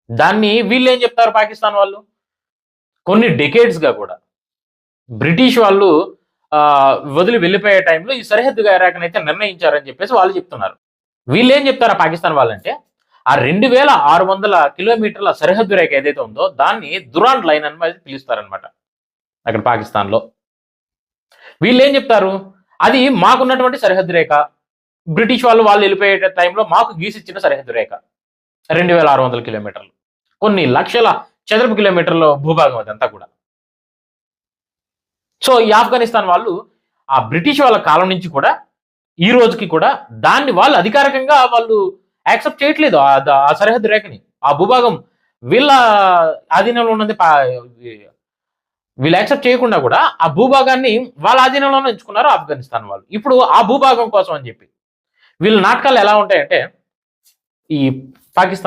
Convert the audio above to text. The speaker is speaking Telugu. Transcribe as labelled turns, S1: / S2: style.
S1: దాన్ని వీళ్ళు ఏం చెప్తారు పాకిస్తాన్ వాళ్ళు, కొన్ని డెకేడ్స్‌గా కూడా బ్రిటిష్ వాళ్ళు వదిలి వెళ్ళిపోయే టైంలో ఈ సరిహద్దు రేఖనైతే నిర్ణయించారని చెప్పేసి వాళ్ళు చెప్తున్నారు. వీళ్ళేం చెప్తారా పాకిస్తాన్ వాళ్ళంటే, ఆ 2600 కిలోమీటర్ల సరిహద్దు రేఖ ఏదైతే ఉందో దాన్ని దురాండ్ లైన్ అని పిలుస్తారనమాట అక్కడ పాకిస్తాన్‌లో. వీళ్ళేం చెప్తారు, అది మాకున్నటువంటి సరిహద్దు రేఖ. బ్రిటిష్ వాళ్ళు వెళ్ళిపోయే టైంలో మాకు గీసిచ్చిన సరిహద్దు రేఖ. 2600 కిలోమీటర్లు. కొన్ని లక్షల చదరపు కిలోమీటర్ల భూభాగం అదంతా కూడా. సో ఈ ఆఫ్ఘనిస్తాన్ వాళ్ళు ఆ బ్రిటిష్ వాళ్ళ కాలం నుంచి కూడా ఈ రోజుకి కూడా దాన్ని వాళ్ళు అధికారికంగా వాళ్ళు యాక్సెప్ట్ చేయట్లేదు. ఆ సరిహద్దు రేఖని. ఆ భూభాగం వీళ్ళ ఆధీనంలో ఉన్నది వీళ్ళు యాక్సెప్ట్ చేయకుండా కూడా ఆ భూభాగాన్ని వాళ్ళ ఆధీనంలోనే ఉంచుకున్నారు ఆఫ్ఘనిస్తాన్ వాళ్ళు. ఇప్పుడు ఆ భూభాగం కోసం అని చెప్పి వీళ్ళ నాటకాలు ఎలా ఉంటాయంటే, ఈ పాకిస్తాన్